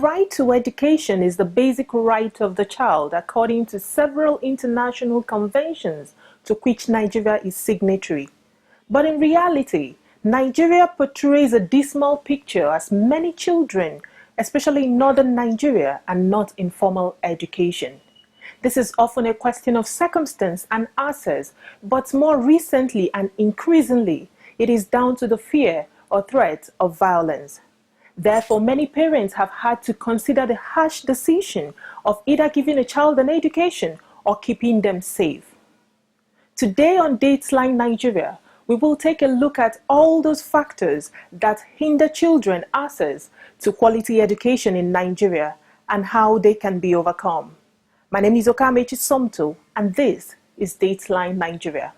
right to education is the basic right of the child according to several international conventions to which Nigeria is signatory. But in reality, Nigeria portrays a dismal picture as many children, especially in northern Nigeria, are not in formal education. This is often a question of circumstance and access, but more recently and increasingly, it is down to the fear or threat of violence. Therefore, many parents have had to consider the harsh decision of either giving a child an education or keeping them safe. Today on Dateline Nigeria, we will take a look at all those factors that hinder children access to quality education in Nigeria and how they can be overcome. My name is Okamechi Somto, and this is Dateline Nigeria.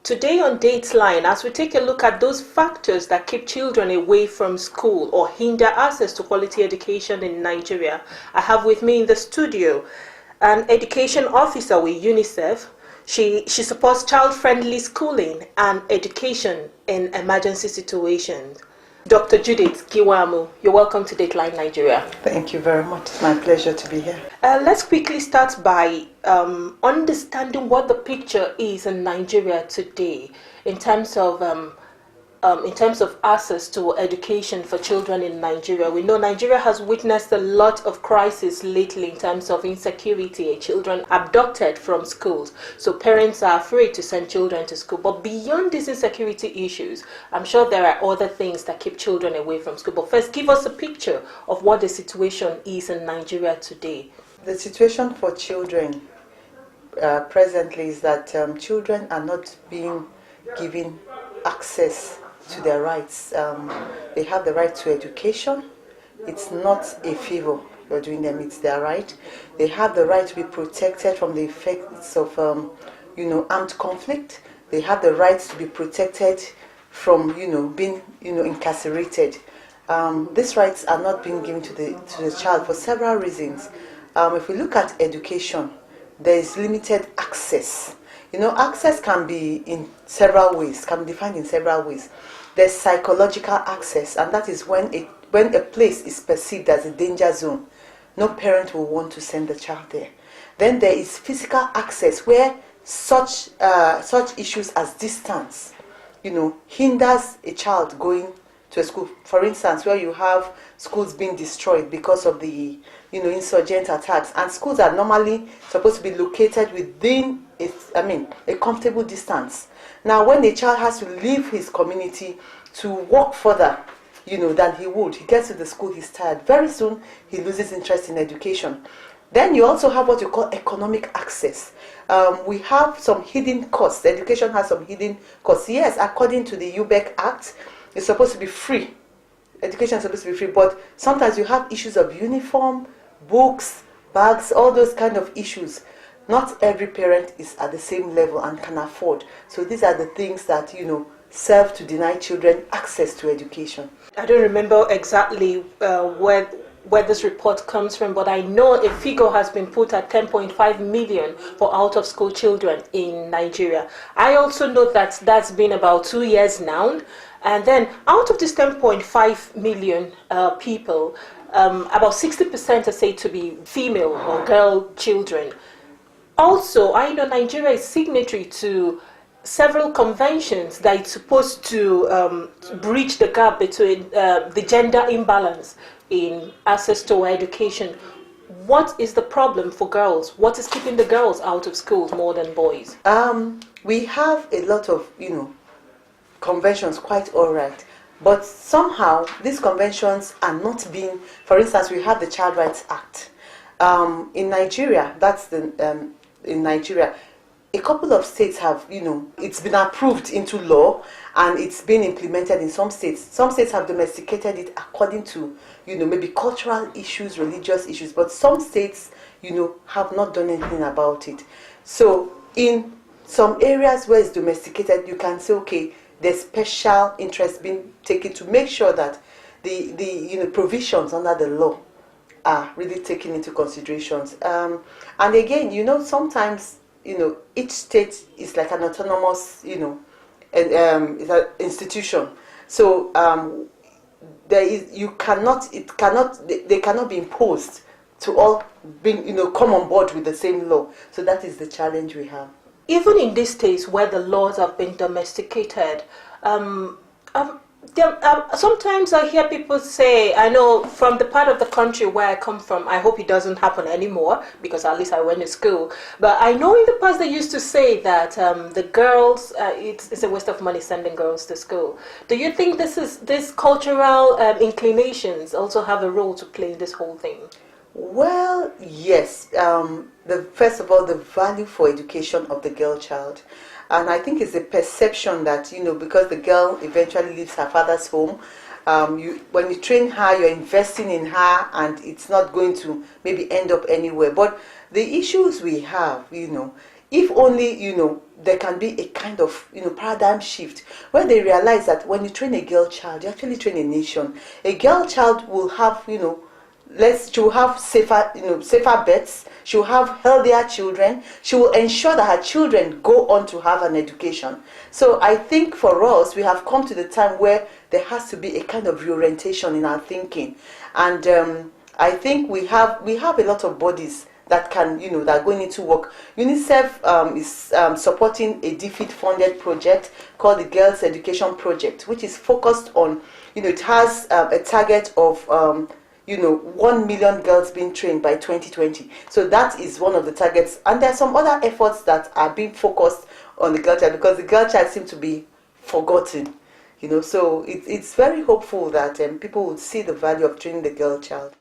Today on Dateline, as we take a look at those factors that keep children away from school or hinder access to quality education in Nigeria, I have with me in the studio an education officer with UNICEF. She supports child-friendly schooling and education in emergency situations. Dr. Judith Giwamu, you're welcome to Dateline Nigeria. Thank you very much. It's my pleasure to be here. Let's quickly start by understanding what the picture is in Nigeria today in terms of access to education for children in Nigeria. We know Nigeria has witnessed a lot of crisis lately in terms of insecurity, children abducted from schools. So parents are afraid to send children to school. But beyond these insecurity issues, I'm sure there are other things that keep children away from school. But first, give us a picture of what the situation is in Nigeria today. The situation for children presently is that children are not being given access to their rights. They have the right to education. It's not a favor you're doing them, it's their right. They have the right to be protected from the effects of armed conflict. They have the right to be protected from being incarcerated. These rights are not being given to the child for several reasons. If we look at education, there is limited access. Access can be in several ways, can be defined in several ways. There's psychological access, and that is when a place is perceived as a danger zone. No parent will want to send the child there. Then there is physical access, where such issues as distance, hinders a child going to a school. For instance, where you have schools being destroyed because of the insurgent attacks, and schools are normally supposed to be located within a comfortable distance. Now, when a child has to leave his community to walk further, than he gets to the school, he's tired. Very soon, he loses interest in education. Then you also have what you call economic access. We have some hidden costs. Education has some hidden costs. Yes, according to the UBEC Act, it's supposed to be free. Education is supposed to be free, but sometimes you have issues of uniform, books, bags, all those kind of issues. Not every parent is at the same level and can afford. So these are the things that, serve to deny children access to education. I don't remember exactly where this report comes from, but I know a figure has been put at 10.5 million for out-of-school children in Nigeria. I also know that that's been about 2 years now. And then out of this 10.5 million people, about 60% are said to be female or girl children. Also, I know Nigeria is signatory to several conventions that is supposed to bridge the gap between the gender imbalance in access to education. What is the problem for girls? What is keeping the girls out of school more than boys? We have a lot of, conventions, quite all right. But somehow, these conventions are not being, for instance, we have the Child Rights Act. In Nigeria, in Nigeria, a couple of states have, it's been approved into law and it's been implemented in some states. Some states have domesticated it according to, maybe cultural issues, religious issues, but some states, have not done anything about it. So in some areas where it's domesticated, you can say, okay, there's special interest being taken to make sure that the provisions under the law are really taken into considerations. And again, sometimes, each state is like an autonomous, it's an institution. So they cannot be imposed to all being, come on board with the same law. So that is the challenge we have. Even in these states where the laws have been domesticated, sometimes I hear people say, I know from the part of the country where I come from, I hope it doesn't happen anymore because at least I went to school. But I know in the past they used to say that the girls, it's a waste of money sending girls to school. Do you think this cultural inclinations also have a role to play in this whole thing? Well, yes. First of all, the value for education of the girl child. And I think it's a perception that, because the girl eventually leaves her father's home, when you train her, you're investing in her and it's not going to maybe end up anywhere. But the issues we have, if only, there can be a kind of, paradigm shift where they realize that when you train a girl child, you actually train a nation. A girl child will have, she will have safer bets. She will have healthier children. She will ensure that her children go on to have an education. So I think for us, we have come to the time where there has to be a kind of reorientation in our thinking. And I think we have a lot of bodies that can, that are going into work. UNICEF is supporting a DFID-funded project called the Girls Education Project, which is focused on, it has a target of 1 million girls being trained by 2020. So that is one of the targets. And there are some other efforts that are being focused on the girl child because the girl child seems to be forgotten. So it's very hopeful that people will see the value of training the girl child.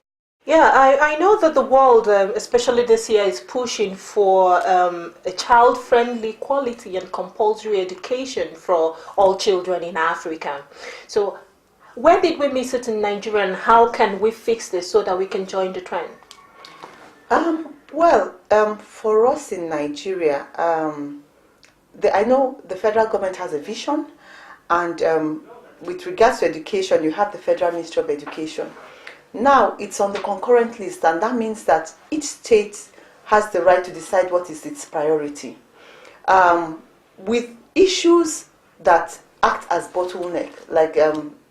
Yeah, I know that the world, especially this year, is pushing for a child-friendly quality and compulsory education for all children in Africa. So where did we miss it in Nigeria and how can we fix this so that we can join the trend? For us in Nigeria, I know the federal government has a vision, and with regards to education, you have the Federal Ministry of Education. Now it's on the concurrent list, and that means that each state has the right to decide what is its priority. With issues that act as bottleneck, like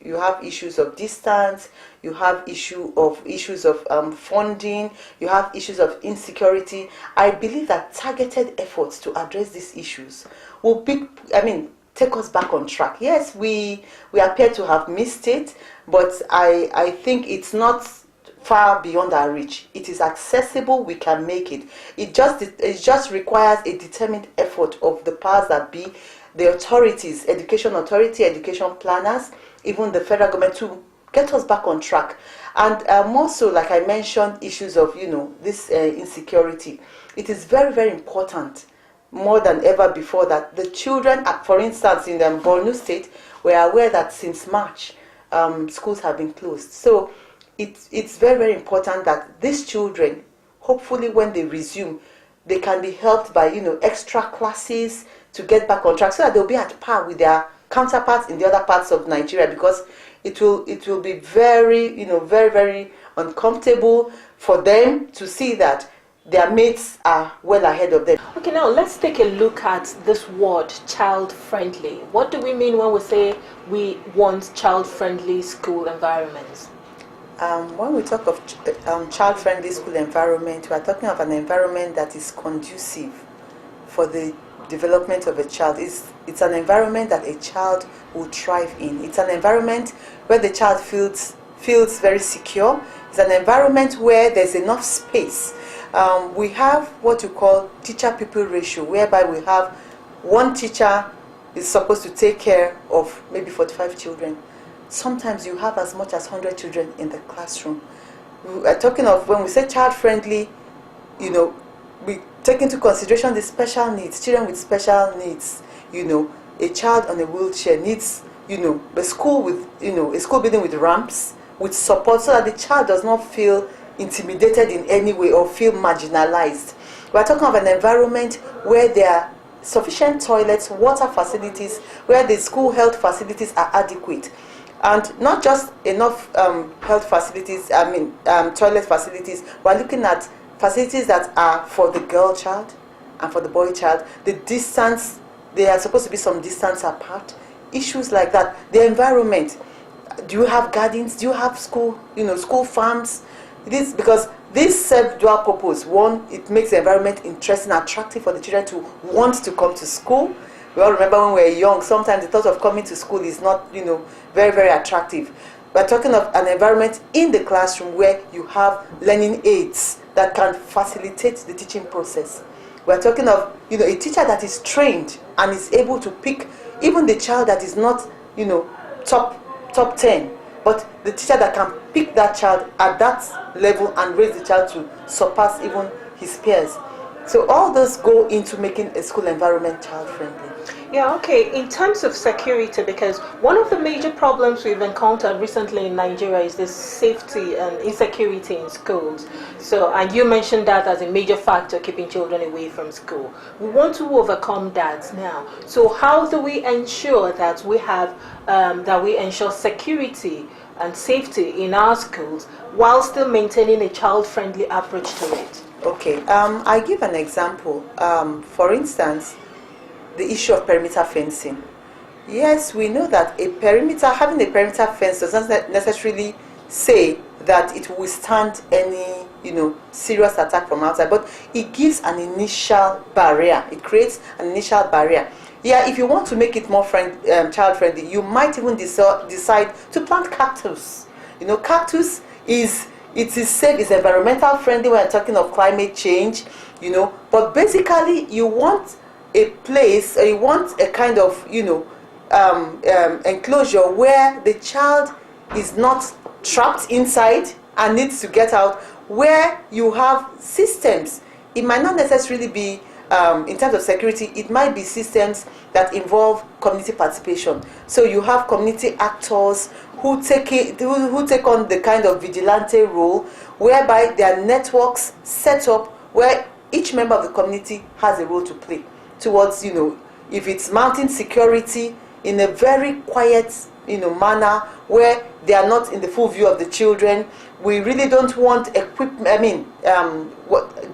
you have issues of distance, you have issues of funding, you have issues of insecurity. I believe that targeted efforts to address these issues will take us back on track. Yes, we appear to have missed it, but I think it's not far beyond our reach. It is accessible, we can make it. It just requires a determined effort of the powers that be, the authorities, education authority, education planners, even the federal government, to get us back on track. And more so, like I mentioned, issues of this insecurity. It is very, very important, more than ever before, that the children, for instance, in the Borno State, were aware that since March, schools have been closed. So it's very, very important that these children, hopefully when they resume, they can be helped by extra classes to get back on track, so that they'll be at par with their counterparts in the other parts of Nigeria, because it will be very, very, very uncomfortable for them to see that their mates are well ahead of them. Okay, now let's take a look at this word, child-friendly. What do we mean when we say we want child-friendly school environments? When we talk of child-friendly school environment, we are talking of an environment that is conducive for the development of a child. It's an environment that a child will thrive in. It's an environment where the child feels very secure. It's an environment where there's enough space. We have what you call teacher-pupil ratio, whereby we have one teacher is supposed to take care of maybe 45 children. Sometimes you have as much as 100 children in the classroom. We are talking of, when we say child-friendly, we take into consideration the special needs, children with special needs. A child on a wheelchair needs, a school with, a school building with ramps, with support, so that the child does not feel intimidated in any way or feel marginalized. We're talking of an environment where there are sufficient toilets, water facilities, where the school health facilities are adequate. And not just enough health facilities, toilet facilities. We're looking at facilities that are for the girl child and for the boy child. The distance, they are supposed to be some distance apart. Issues like that. The environment. Do you have gardens? Do you have school, school farms? Because this serves dual purpose. One, it makes the environment interesting, attractive for the children to want to come to school. We all remember when we were young, sometimes the thought of coming to school is not, very, very attractive. We're talking of an environment in the classroom where you have learning aids that can facilitate the teaching process. We're talking of, a teacher that is trained and is able to pick even the child that is not, top 10, but the teacher that can pick that child at that level and raise the child to surpass even his peers. So all those go into making a school environment child-friendly. Yeah, okay. In terms of security, because one of the major problems we've encountered recently in Nigeria is the safety and insecurity in schools. So, and you mentioned that as a major factor keeping children away from school. We want to overcome that now. So, how do we ensure that we have ensure security and safety in our schools while still maintaining a child-friendly approach to it? Okay. I give an example. For instance, the issue of perimeter fencing. Yes, we know that having a perimeter fence does not necessarily say that it will withstand any, serious attack from outside, but it gives an initial barrier. It creates an initial barrier. Yeah, if you want to make it more child-friendly, you might even decide to plant cactus. Cactus is safe, it's environmental friendly when you're talking of climate change, but basically you want a place, or you want a kind of, enclosure where the child is not trapped inside and needs to get out, where you have systems. It might not necessarily be, in terms of security, it might be systems that involve community participation. So you have community actors who take on the kind of vigilante role, whereby there are networks set up where each member of the community has a role to play towards, if it's mounting security in a very quiet, manner where they are not in the full view of the children. We really don't want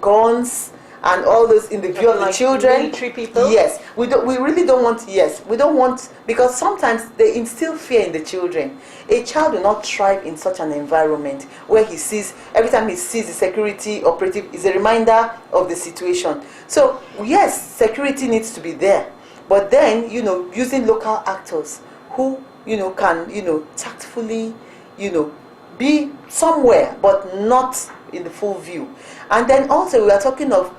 guns and all those in the view of the children. Military people? Yes, we really don't want. Yes, we don't want, because sometimes they instill fear in the children. A child will not thrive in such an environment where every time he sees the security operative is a reminder of the situation. So yes, security needs to be there, but then using local actors who can tactfully be somewhere but not in the full view. And then also we are talking of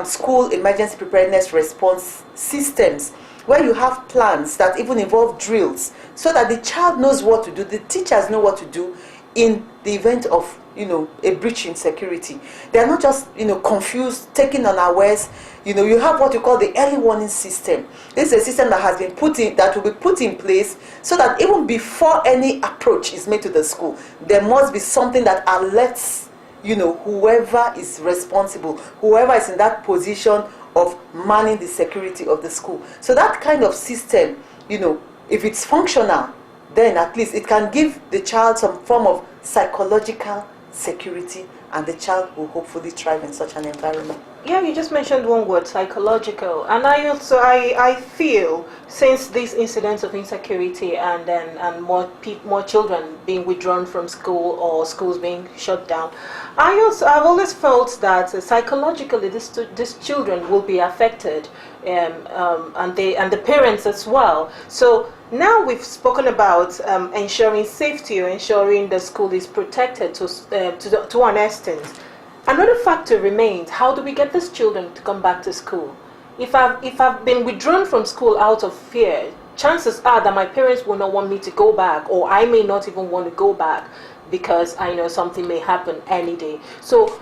school emergency preparedness response systems, where you have plans that even involve drills, so that the child knows what to do, the teachers know what to do in the event of a breach in security. They are not just confused, taken unawares. You have what you call the early warning system. This is a system that will be put in place, so that even before any approach is made to the school, there must be something that alerts whoever is responsible, whoever is in that position of manning the security of the school. So that kind of system, if it's functional, then at least it can give the child some form of psychological security, and the child will hopefully thrive in such an environment. Yeah, you just mentioned one word, psychological, and I feel, since these incidents of insecurity and more children being withdrawn from school or schools being shut down, I've always felt that psychologically these children will be affected, and the parents as well. So now we've spoken about ensuring safety, or ensuring the school is protected to an extent. Another factor remains: how do we get these children to come back to school? If I've been withdrawn from school out of fear, chances are that my parents will not want me to go back, or I may not even want to go back, because I know something may happen any day. So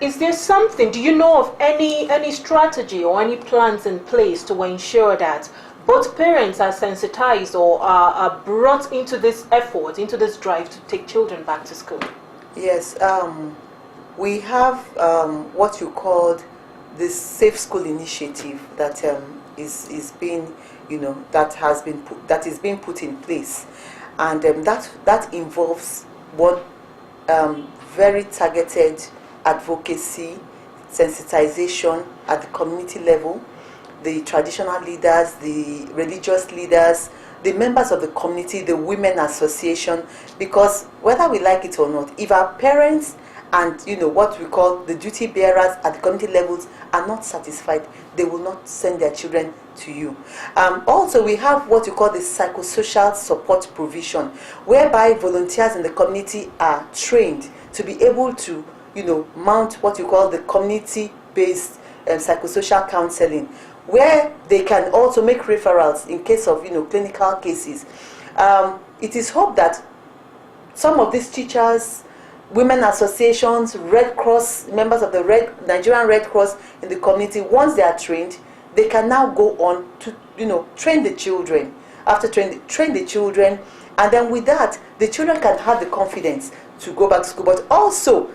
is there something, do you know of any strategy or any plans in place to ensure that both parents are sensitized or are brought into this effort, into this drive to take children back to school? Yes, we have what you called this Safe School initiative that is being, that is being put in place, and that involves one very targeted advocacy, sensitization at the community level, the traditional leaders, the religious leaders, the members of the community, the women association, because whether we like it or not, if our parents and what we call the duty bearers at the community levels are not satisfied, they will not send their children to you. Also, we have what you call the psychosocial support provision, whereby volunteers in the community are trained to be able to mount what you call the community-based psychosocial counseling, where they can also make referrals in case of clinical cases. It is hoped that some of these teachers, women associations, Red Cross, members of the Nigerian Red Cross in the community, once they are trained, they can now go on to train the children. After train the children, and then with that, the children can have the confidence to go back to school. But also,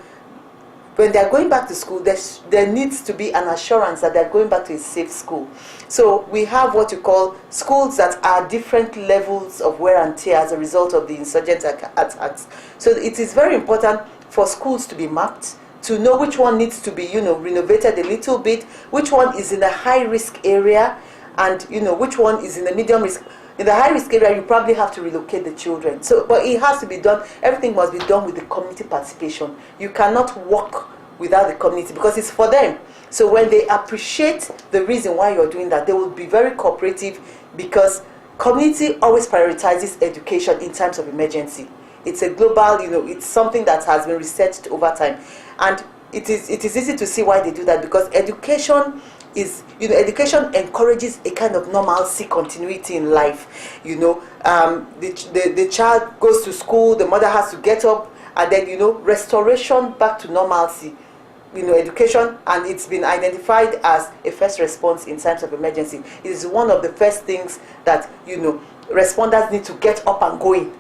when they are going back to school, there needs to be an assurance that they are going back to a safe school. So we have what you call schools that are different levels of wear and tear as a result of the insurgent attacks. So it is very important for schools to be mapped, to know which one needs to be renovated a little bit, which one is in a high risk area, and which one is in a medium risk. In the high risk area, you probably have to relocate the children. But it has to be done. Everything must be done with the community participation. You cannot work without the community because it's for them. So when they appreciate the reason why you're doing that, they will be very cooperative, because community always prioritizes education in times of emergency. It's a global, it's something that has been researched over time, and it is easy to see why they do that, because education encourages a kind of normalcy, continuity in life. The child goes to school, the mother has to get up, and then restoration back to normalcy. Education, and it's been identified as a first response in times of emergency. It is one of the first things that responders need to get up and going.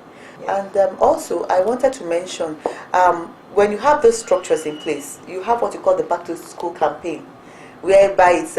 And also, I wanted to mention, when you have those structures in place, you have what you call the Back to School campaign, whereby it's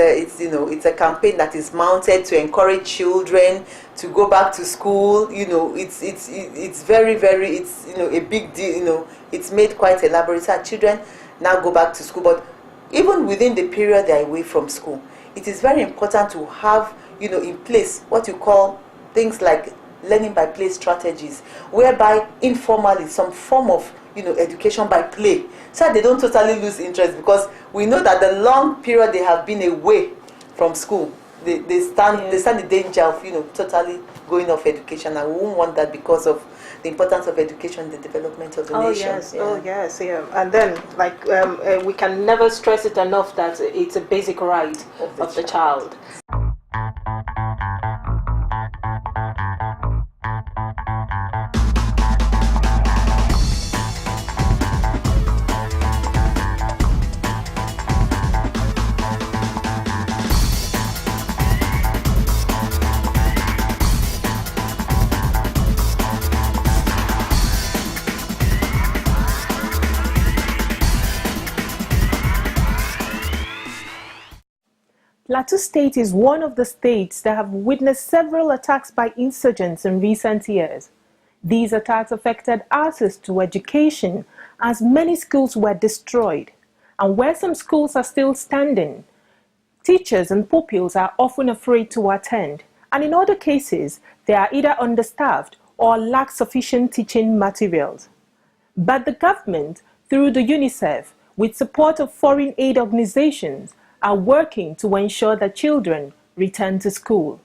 a campaign that is mounted to encourage children to go back to school. It's very, very, it's a big deal. It's made quite elaborate. So children now go back to school, but even within the period they are away from school, it is very important to have in place what you call things like learning by play strategies, whereby informally some form of education by play, so that they don't totally lose interest, because we know that the long period they have been away from school, they stand the danger of totally going off education, and we won't want that because of the importance of education in the development of the nation. Yes. Yeah. Oh yes, yeah. And then we can never stress it enough that it's a basic right of the child. Plateau State is one of the states that have witnessed several attacks by insurgents in recent years. These attacks affected access to education, as many schools were destroyed. And where some schools are still standing, teachers and pupils are often afraid to attend. And in other cases, they are either understaffed or lack sufficient teaching materials. But the government, through the UNICEF, with support of foreign aid organizations, are working to ensure that children return to school.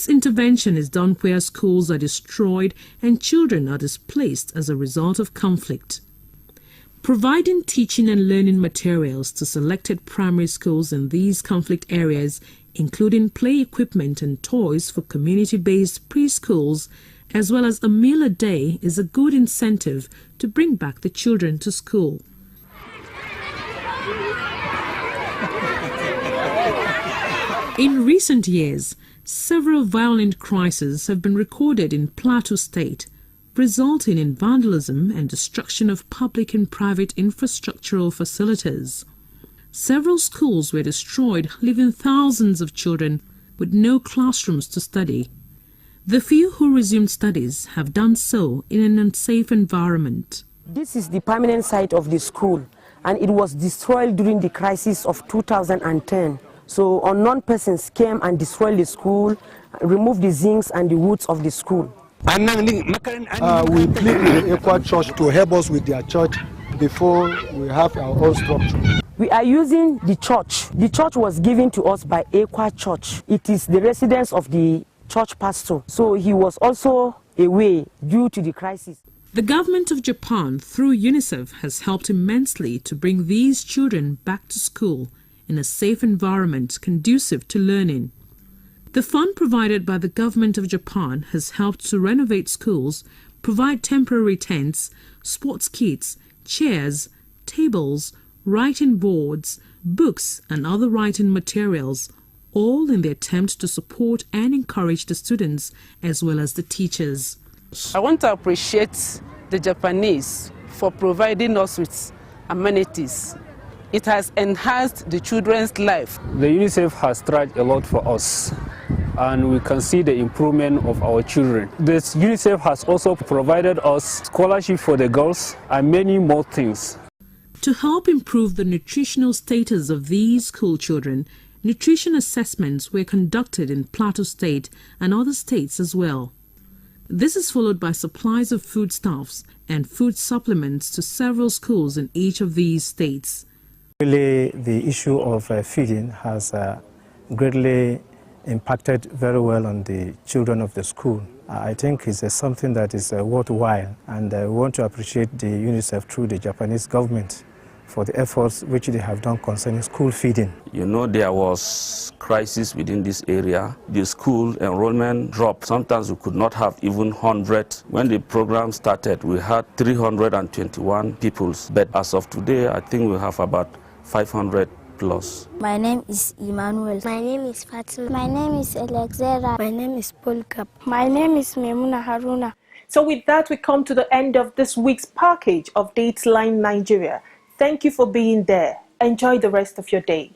This intervention is done where schools are destroyed and children are displaced as a result of conflict. Providing teaching and learning materials to selected primary schools in these conflict areas, including play equipment and toys for community-based preschools, as well as a meal a day, is a good incentive to bring back the children to school. In recent years, several violent crises have been recorded in Plateau State, resulting in vandalism and destruction of public and private infrastructural facilities. Several schools were destroyed, leaving thousands of children with no classrooms to study. The few who resumed studies have done so in an unsafe environment. This is the permanent site of the school, and it was destroyed during the crisis of 2010. So unknown persons came and destroyed the school, removed the zincs and the woods of the school. We plead with the Equa Church to help us with their church before we have our own structure. We are using the church. The church was given to us by Equa Church. It is the residence of the church pastor. So he was also away due to the crisis. The government of Japan, through UNICEF, has helped immensely to bring these children back to school in a safe environment conducive to learning. The fund provided by the government of Japan has helped to renovate schools, provide temporary tents, sports kits, chairs, tables, writing boards, books and other writing materials, all in the attempt to support and encourage the students as well as the teachers. I want to appreciate the Japanese for providing us with amenities. It has enhanced the children's life. The UNICEF has tried a lot for us, and we can see the improvement of our children. This UNICEF has also provided us scholarship for the girls and many more things. To help improve the nutritional status of these school children, nutrition assessments were conducted in Plateau State and other states as well. This is followed by supplies of foodstuffs and food supplements to several schools in each of these states. Really, the issue of feeding has greatly impacted very well on the children of the school. I think it's something that is worthwhile, and I want to appreciate the UNICEF through the Japanese government for the efforts which they have done concerning school feeding. You know, there was crisis within this area. The school enrollment dropped. Sometimes we could not have even 100. When the program started, we had 321 pupils. But as of today, I think we have about 500 plus. My name is Emmanuel. My name is Fatima. My name is Alexera. My name is Polkap. My name is Memuna Haruna. So with that, we come to the end of this week's package of Dateline Nigeria. Thank you for being there. Enjoy the rest of your day.